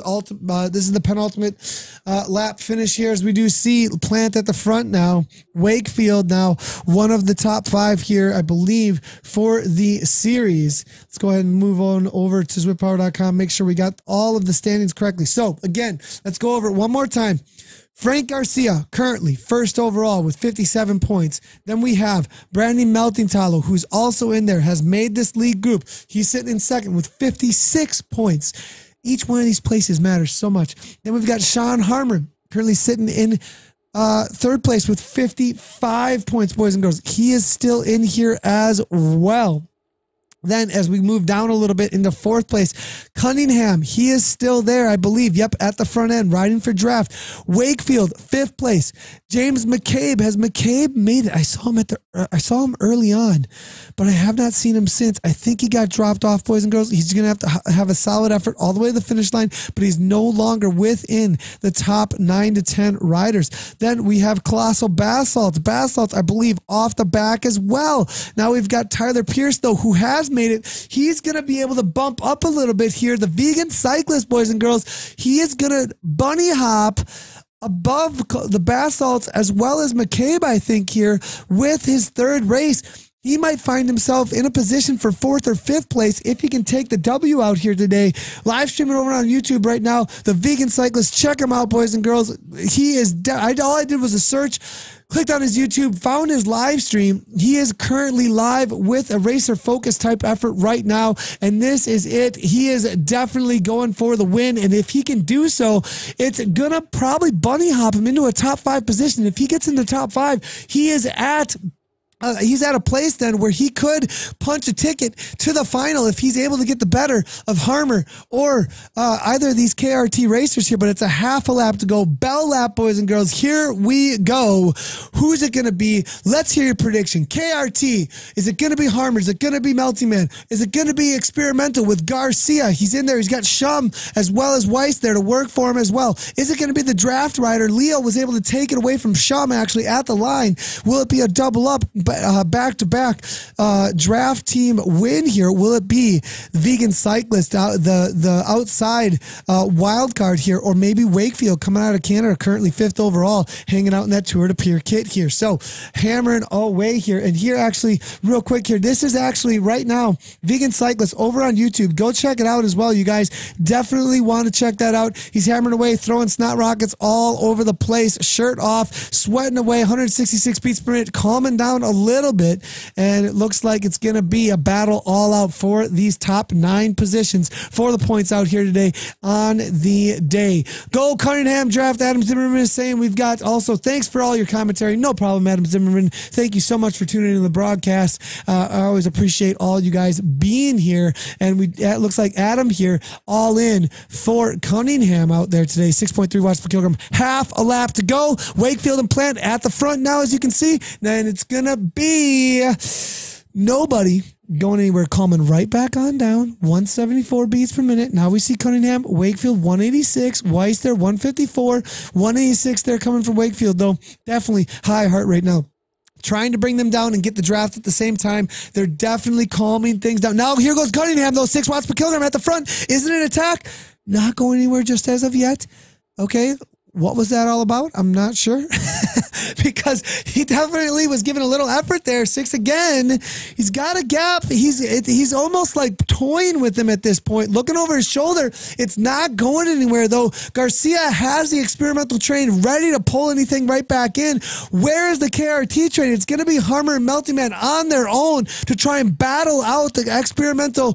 this is the penultimate lap finish here, as we do see Plant at the front now. Wakefield now one of the top 5 here, I believe, for the series. Let's go ahead and move on over to zwiftpower.com. Make sure we got all of the standings correctly. So again, let's go over it one more time. Frank Garcia, currently first overall with 57 points. Then we have Brandon Meltingtalo, who's also in there, has made this league group. He's sitting in second with 56 points. Each one of these places matters so much. Then we've got Sean Harmer, currently sitting in third place with 55 points, boys and girls. He is still in here as well. Then as we move down a little bit into fourth place, Cunningham, he is still there, I believe. Yep, at the front end, riding for draft. Wakefield, 5th place. James McCabe. Has McCabe made it? I saw him early on, but I have not seen him since. I think he got dropped off, boys and girls. He's going to have to have a solid effort all the way to the finish line, but he's no longer within the top 9 to 10 riders. Then we have Colossal Basalt. Basalt, I believe, off the back as well. Now we've got Tyler Pierce, though, who has made it. He's going to be able to bump up a little bit here. The vegan cyclist, boys and girls, he is going to bunny hop above the Basalts as well as McCabe, I think, here with his third race. He might find himself in a position for 4th or 5th place if he can take the W out here today. Live streaming over on YouTube right now. The vegan cyclist, check him out, boys and girls. He is, all I did was a search, clicked on his YouTube, found his live stream. He is currently live with a racer focus type effort right now, and this is it. He is definitely going for the win, and if he can do so, it's gonna probably bunny hop him into a top 5 position. If he gets in the top 5, he is at he's at a place then where he could punch a ticket to the final if he's able to get the better of Harmer or either of these KRT racers here. But it's a half a lap to go. Bell lap, boys and girls. Here we go. Who's it going to be? Let's hear your prediction. KRT. Is it going to be Harmer? Is it going to be Melty Man? Is it going to be Experimental with Garcia? He's in there. He's got Shum as well as Weiss there to work for him as well. Is it going to be the draft rider? Leo was able to take it away from Shum actually at the line. Will it be a double up? Back-to-back draft team win here? Will it be vegan cyclist, the outside wild card here, or maybe Wakefield coming out of Canada, currently 5th overall, hanging out in that Tour de Pierre kit here? So hammering away here. And here actually, real quick here, this is actually right now vegan cyclist over on YouTube. Go check it out as well, you guys. Definitely want to check that out. He's hammering away, throwing snot rockets all over the place, shirt off, sweating away, 166 beats per minute, calming down a little bit, and it looks like it's going to be a battle all out for these top 9 positions for the points out here today on the day. Go Cunningham draft. Adam Zimmerman is saying we've got also, thanks for all your commentary. No problem, Adam Zimmerman. Thank you so much for tuning in to the broadcast. I always appreciate all you guys being here, and it looks like Adam here all in for Cunningham out there today. 6.3 watts per kilogram, half a lap to go. Wakefield and Plant at the front now, as you can see, and it's gonna be nobody going anywhere, calming right back on down. 174 beats per minute. Now we see Cunningham, Wakefield 186, Weiss there 154, 186 there coming from Wakefield, though definitely high heart rate now. Trying to bring them down and get the draft at the same time. They're definitely calming things down. Now here goes Cunningham, though, 6 watts per kilogram at the front. Isn't it an attack? Not going anywhere just as of yet. Okay, what was that all about? I'm not sure. Because he definitely was giving a little effort there. 6 again. He's got a gap. He's almost like toying with him at this point, looking over his shoulder. It's not going anywhere, though. Garcia has the experimental train ready to pull anything right back in. Where is the KRT train? It's going to be Harmer and Melty Man on their own to try and battle out the experimental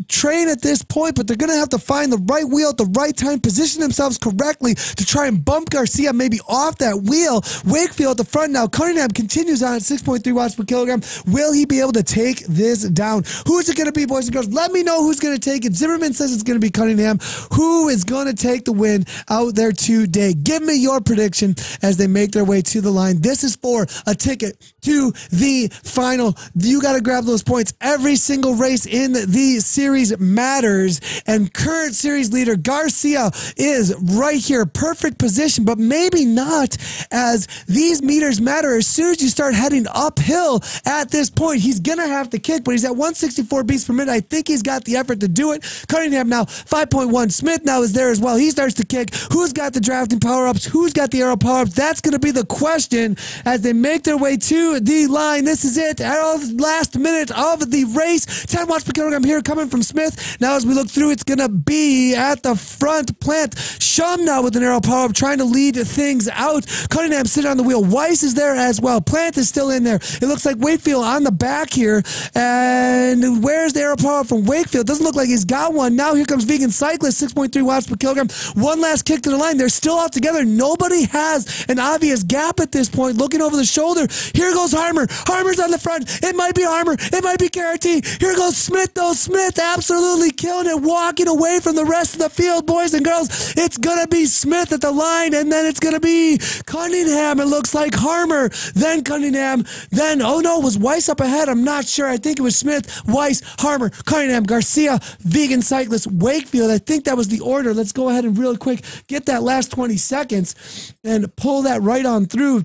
train at this point, but they're going to have to find the right wheel at the right time, position themselves correctly to try and bump Garcia maybe off that wheel. Wakefield at the front now. Cunningham continues on at 6.3 watts per kilogram. Will he be able to take this down? Who is it going to be, boys and girls? Let me know who's going to take it. Zimmerman says it's going to be Cunningham. Who is going to take the win out there today? Give me your prediction as they make their way to the line. This is for a ticket to the final. You got to grab those points. Every single race in the series matters, and current series leader Garcia is right here. Perfect position, but maybe not, as these meters matter. As soon as you start heading uphill at this point, he's going to have to kick, but he's at 164 beats per minute. I think he's got the effort to do it. Cunningham now 5.1. Smith now is there as well. He starts to kick. Who's got the drafting power-ups? Who's got the aero power-ups? That's going to be the question as they make their way to the line. This is it. Last minute of the race. 10 watts per kilogram here coming from Smith. Now as we look through, it's going to be at the front. Plant. Shum now with an aero power-up trying to lead things out. Cunningham sitting on the wheel. Weiss is there as well. Plant is still in there. It looks like Wakefield on the back here. And where's the aero power from Wakefield? Doesn't look like he's got one. Now here comes Vegan Cyclist, 6.3 watts per kilogram. One last kick to the line. They're still out together. Nobody has an obvious gap at this point. Looking over the shoulder. Here goes goes Harmer. Harmer's on the front. It might be Harmer. It might be Garrity. Here goes Smith, though. Smith absolutely killing it, walking away from the rest of the field, boys and girls. It's going to be Smith at the line, and then it's going to be Cunningham. It looks like Harmer, then Cunningham, then, oh no, was Weiss up ahead? I'm not sure. I think it was Smith, Weiss, Harmer, Cunningham, Garcia, Vegan Cyclist, Wakefield. I think that was the order. Let's go ahead and real quick get that last 20 seconds and pull that right on through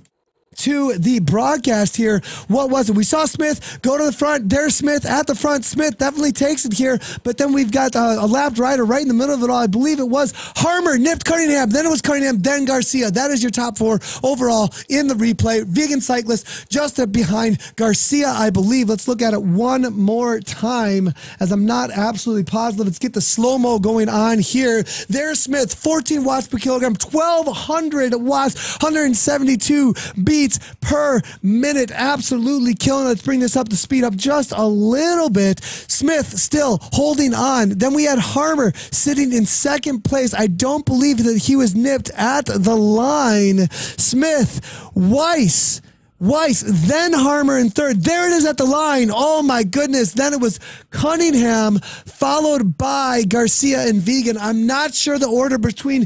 to the broadcast here. What was it? We saw Smith go to the front. There's Smith at the front. Smith definitely takes it here, but then we've got a lapped rider right in the middle of it all. I believe it was Harmer nipped Cunningham, then it was Cunningham, then Garcia. That is your top four overall in the replay. Vegan Cyclist just behind Garcia, I believe. Let's look at it one more time, as I'm not absolutely positive. Let's get the slow-mo going on here. There's Smith, 14 watts per kilogram, 1,200 watts, 172 beats per minute. Absolutely killing. Let's bring this up to speed up just a little bit. Smith still holding on. Then we had Harmer sitting in second place. I don't believe that he was nipped at the line. Smith, Weiss, then Harmer in third. There it is at the line. Oh my goodness. Then it was Cunningham, followed by Garcia and Vegan. I'm not sure the order between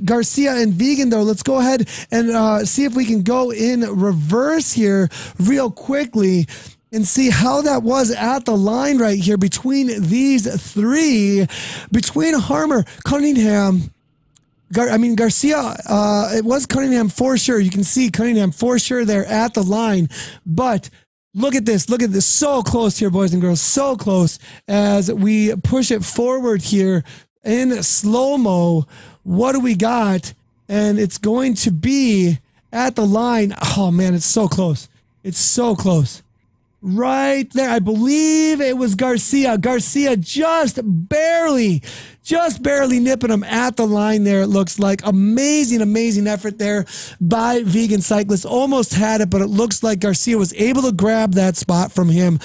Garcia and Vegan, though. Let's go ahead and see if we can go in reverse here real quickly and see how that was at the line right here between these three. Between Harmer, Cunningham, Garcia, it was Cunningham for sure. You can see Cunningham for sure there at the line. But look at this. Look at this. So close here, boys and girls. So close as we push it forward here in slow-mo. What do we got? And it's going to be at the line. Oh, man, it's so close. It's so close. Right there. I believe it was Garcia. Garcia just barely nipping him at the line there. It looks like amazing effort there by Vegan Cyclist. Almost had it, but it looks like Garcia was able to grab that spot from him.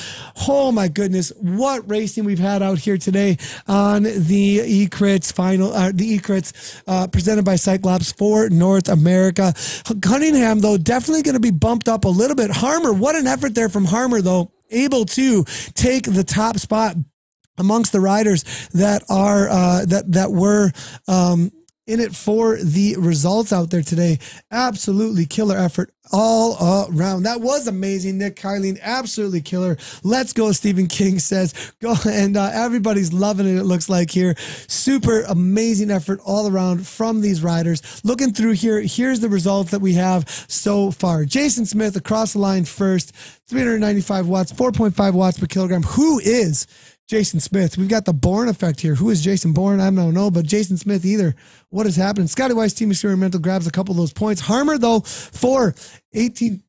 Oh my goodness, what racing we've had out here today on the eCrits final, the eCrits presented by CycleOPs for North America. Cunningham, though, definitely going to be bumped up a little bit. Harmer, what an effort there from Harmer, though, able to take the top spot amongst the riders that are that were in it for the results out there today. Absolutely killer effort all around. That was amazing. Nick Kyleen, absolutely killer. Let's go, Stephen King says. Go, and everybody's loving it, it looks like here. Super amazing effort all around from these riders. Looking through here, here's the results that we have so far. Jason Smith across the line first, 395 watts, 4.5 watts per kilogram. Who is Jason Smith? We've got the Bourne effect here. Who is Jason Bourne? I don't know, but Jason Smith either. What is happening? Scotty Weiss, Team Experimental grabs a couple of those points. Harmer, though, for 18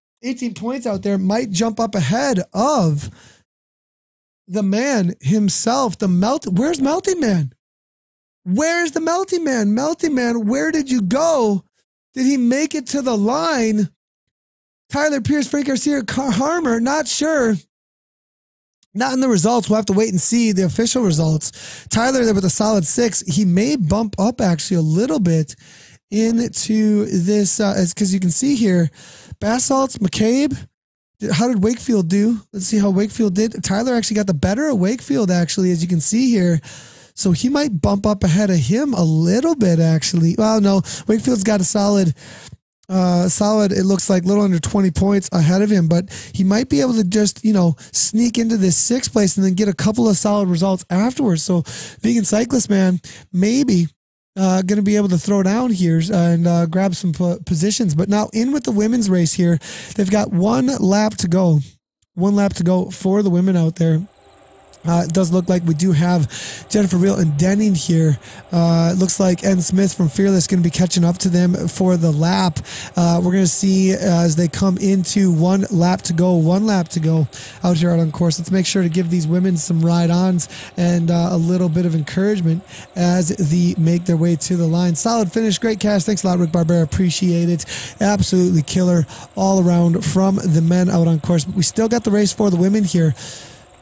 points out there, might jump up ahead of the man himself. Where's Melty Man? Where's the Melty Man? Melty Man, where did you go? Did he make it to the line? Tyler Pierce, Frank Garcia, Harmer, not sure. Not in the results. We'll have to wait and see the official results. Tyler there with a solid 6. He may bump up actually a little bit into this, because you can see here, Basalts, McCabe. How did Wakefield do? Let's see how Wakefield did. Tyler actually got the better of Wakefield, actually, as you can see here. So he might bump up ahead of him a little bit, actually. Well, no, Wakefield's got a solid, it looks like a little under 20 points ahead of him, but he might be able to just, sneak into this 6th place and then get a couple of solid results afterwards. So Vegan Cyclist, man, maybe going to be able to throw down here and grab some positions. But now in with the women's race here, they've got one lap to go for the women out there. It does look like we do have Jennifer Reel and Denning here. It looks like N. Smith from Fearless going to be catching up to them for the lap. We're going to see as they come into one lap to go out here out on course. Let's make sure to give these women some ride-ons and a little bit of encouragement as they make their way to the line. Solid finish. Great cast. Thanks a lot, Rick Barbera. Appreciate it. Absolutely killer all around from the men out on course. But we still got the race for the women here.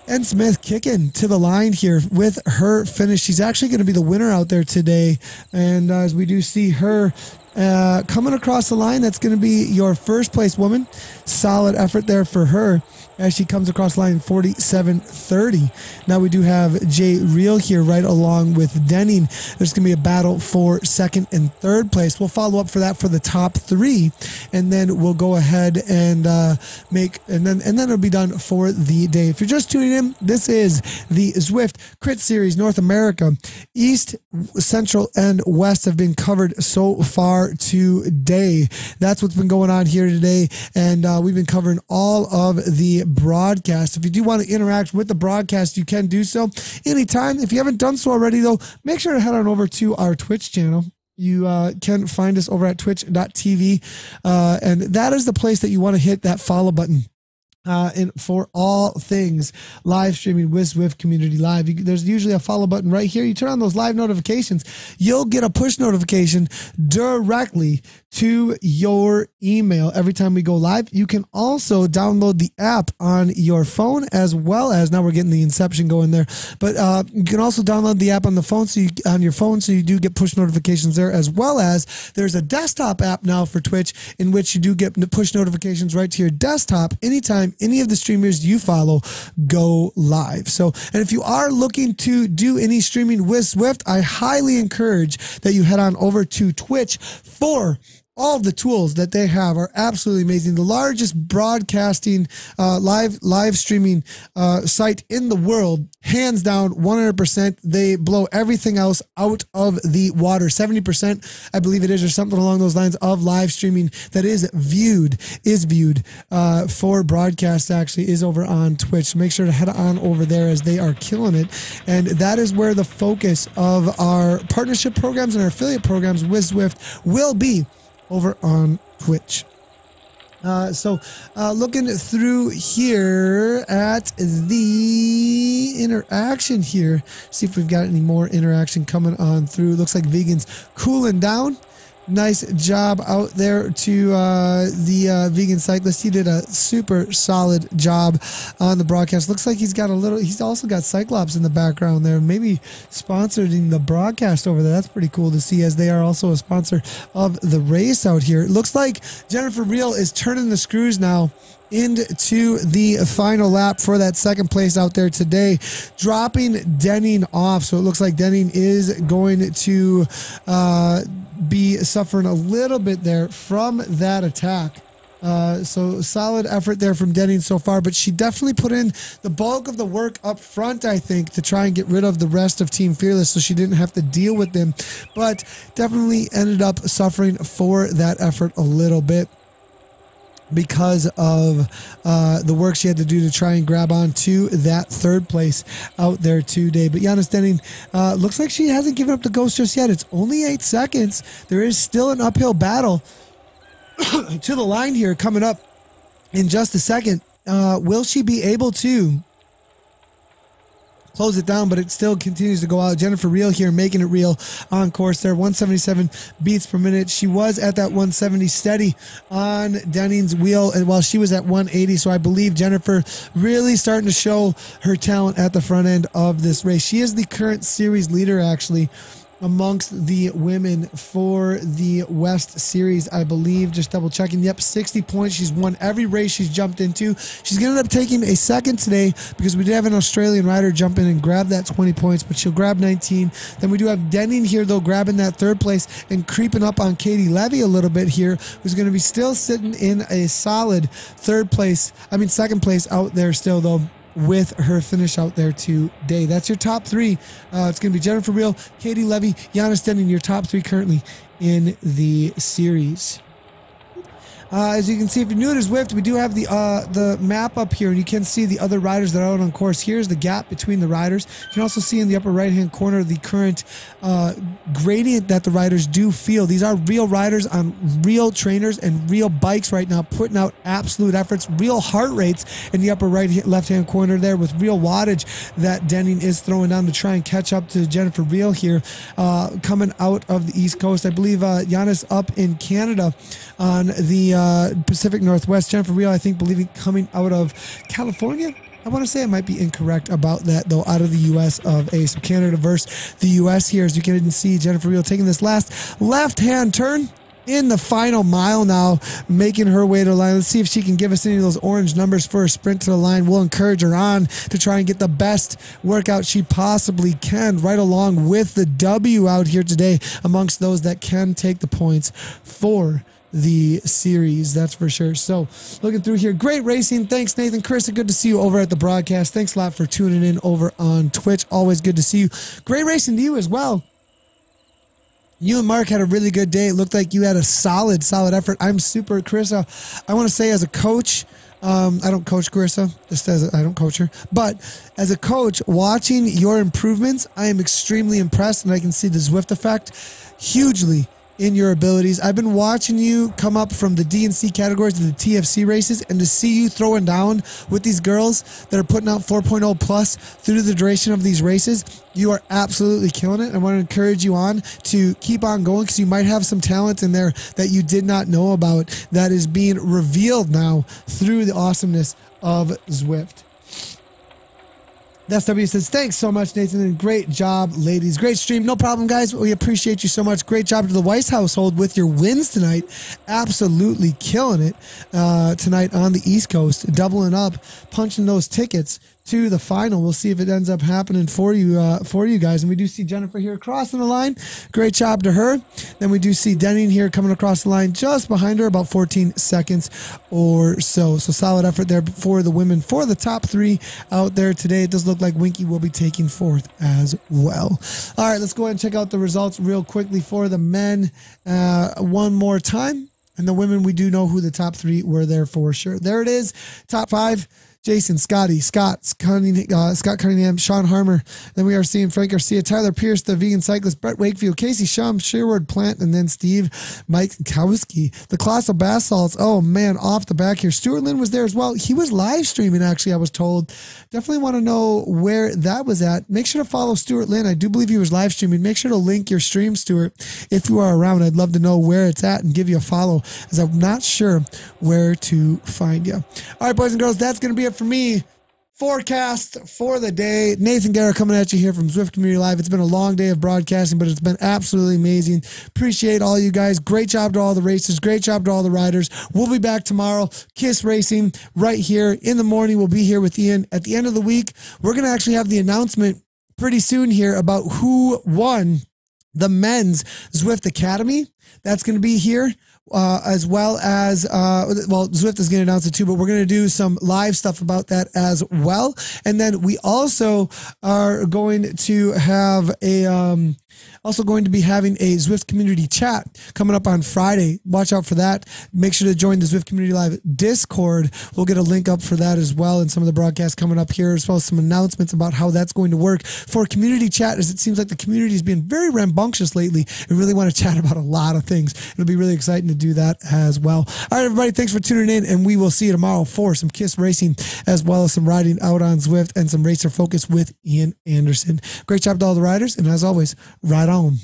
N. Smith kicking to the line here with her finish. She's actually going to be the winner out there today. And as we do see her Coming across the line, that's going to be your first place woman. Solid effort there for her as she comes across line 47.30. Now we do have Jay Reel here right along with Denning. There's going to be a battle for second and third place. We'll follow up for that for the top three, and then we'll go ahead and and then it'll be done for the day. If you're just tuning in, this is the Zwift Crit Series North America. East, Central, and West have been covered so far today. That's what's been going on here today, and we've been covering all of the broadcast. If you do want to interact with the broadcast, you can do so anytime. If you haven't done so already, though, make sure to head on over to our Twitch channel. You can find us over at twitch.tv, and that is the place that you want to hit that follow button. And for all things live streaming with Zwift Community Live, there's usually a follow button right here. You turn on those live notifications, you'll get a push notification directly to your email every time we go live. You can also download the app on your phone, as well as, now we're getting the inception going there, but you can also download the app on the phone, on your phone, so you do get push notifications there, as well as there's a desktop app now for Twitch in which you do get push notifications right to your desktop anytime any of the streamers you follow go live. So, and if you are looking to do any streaming with Zwift, I highly encourage that you head on over to Twitch for all of the tools that they have are absolutely amazing. The largest broadcasting, live streaming site in the world, hands down, 100%. They blow everything else out of the water. 70%, I believe it is, or something along those lines, of live streaming that is viewed for broadcast actually is over on Twitch. So make sure to head on over there, as they are killing it. And that is where the focus of our partnership programs and our affiliate programs with Zwift will be, over on Twitch. Looking through here at the interaction here, see if we've got any more interaction coming on through. Looks like Vegan's cooling down. Nice job out there to the vegan cyclist. He did a super solid job on the broadcast. Looks like he's also got CycleOPs in the background there, maybe sponsoring the broadcast over there. That's pretty cool to see, as they are also a sponsor of the race out here. It looks like Jennifer Reel is turning the screws now into the final lap for that second place out there today, dropping Denning off. So it looks like Denning is going to be suffering a little bit there from that attack. So solid effort there from Denning so far, but she definitely put in the bulk of the work up front, I think, to try and get rid of the rest of Team Fearless, so she didn't have to deal with them, but definitely ended up suffering for that effort a little bit, because of the work she had to do to try and grab on to that third place out there today. But Giannis Denning looks like she hasn't given up the ghost just yet. It's only 8 seconds. There is still an uphill battle to the line here coming up in just a second. Will she be able to close it down? But it still continues to go out. Jennifer Reel here making it real on course there. 177 beats per minute. She was at that 170 steady on Denning's wheel, and while she was at 180. So I believe Jennifer really starting to show her talent at the front end of this race. She is the current series leader, actually, amongst the women for the West Series, I believe. Just double checking. Yep, 60 points. She's won every race she's jumped into. She's going to end up taking a second today, because we did have an Australian rider jump in and grab that 20 points, but she'll grab 19. Then we do have Denning here, though, grabbing that third place and creeping up on Katie Levy a little bit here, who's going to be still sitting in a solid second place out there still, though, with her finish out there today. That's your top three. It's going to be Jennifer Reel, Katie Levy, Giannis Denning, your top three currently in the series. As you can see, if you're new to Zwift, we do have the map up here, and you can see the other riders that are out on course. Here's the gap between the riders. You can also see in the upper right-hand corner the current gradient that the riders do feel. These are real riders on real trainers and real bikes right now, putting out absolute efforts, real heart rates in the upper left-hand corner there, with real wattage that Denning is throwing down to try and catch up to Jennifer Reel here, coming out of the East Coast. I believe Giannis up in Canada on the Pacific Northwest. Jennifer Reel, I think, coming out of California. I want to say I might be incorrect about that, though, out of the U.S. of A. So Canada versus the U.S. here, as you can see Jennifer Reel taking this last left-hand turn. in the final mile now, making her way to the line. Let's see if she can give us any of those orange numbers for a sprint to the line. We'll encourage her on to try and get the best workout she possibly can, right along with the W out here today amongst those that can take the points for the series, that's for sure. So looking through here, great racing. Thanks, Nathan. Carissa, good to see you over at the broadcast. Thanks a lot for tuning in over on Twitch. Always good to see you. Great racing to you as well. You and Mark had a really good day. It looked like you had a solid effort. I'm super, Carissa, I want to say as a coach, I don't coach Carissa, I don't coach her, but as a coach, watching your improvements, I am extremely impressed, and I can see the Zwift effect hugely in your abilities. I've been watching you come up from the D&C categories to the TFC races, and to see you throwing down with these girls that are putting out 4.0 plus through the duration of these races, you are absolutely killing it. I want to encourage you on to keep on going, because you might have some talent in there that you did not know about that is being revealed now through the awesomeness of Zwift. SW says, thanks so much, Nathan, and great job, ladies. Great stream. No problem, guys. We appreciate you so much. Great job to the Weiss household with your wins tonight. Absolutely killing it tonight on the East Coast, doubling up, punching those tickets to the final. We'll see if it ends up happening for you guys. And we do see Jennifer here crossing the line. Great job to her. Then we do see Denning here coming across the line just behind her, about 14 seconds or so. So solid effort there for the women. For the top three out there today, it does look like Winky will be taking fourth as well. All right, let's go ahead and check out the results real quickly for the men one more time. And the women, we do know who the top three were there for sure. There it is. Top five. Jason, Scott Cunningham, Sean Harmer. Then we are seeing Frank Garcia, Tyler Pierce, the vegan cyclist, Brett Wakefield, Casey Shum, Sherwood Plant, and then Steve Mike-Kowski. The Colossal Basalts, oh man, off the back here. Stuart Lynn was there as well. He was live streaming, actually, I was told. Definitely want to know where that was at. Make sure to follow Stuart Lynn. I do believe he was live streaming. Make sure to link your stream, Stuart, if you are around. I'd love to know where it's at and give you a follow, as I'm not sure where to find you. All right, boys and girls, that's going to be it for me. Forecast for the day. Nathan Guerra coming at you here from Zwift Community Live. It's been a long day of broadcasting, but it's been absolutely amazing. Appreciate all you guys. Great job to all the racers. Great job to all the riders. We'll be back tomorrow. Kiss Racing right here in the morning. We'll be here with Ian. At the end of the week, we're going to actually have the announcement pretty soon here about who won the men's Zwift Academy. That's going to be here. As well as, well, Zwift is going to announce it too, but we're going to do some live stuff about that as well. And then we also are going to have a, having a Zwift community chat coming up on Friday. Watch out for that. Make sure to join the Zwift Community Live Discord. We'll get a link up for that as well, and some of the broadcasts coming up here, as well as some announcements about how that's going to work for community chat, as it seems like the community has been very rambunctious lately and really want to chat about a lot of things. It'll be really exciting to do that as well. All right, everybody, thanks for tuning in, and we will see you tomorrow for some Kiss Racing, as well as some riding out on Zwift and some racer focus with Ian Anderson. Great job to all the riders, and as always, ride on.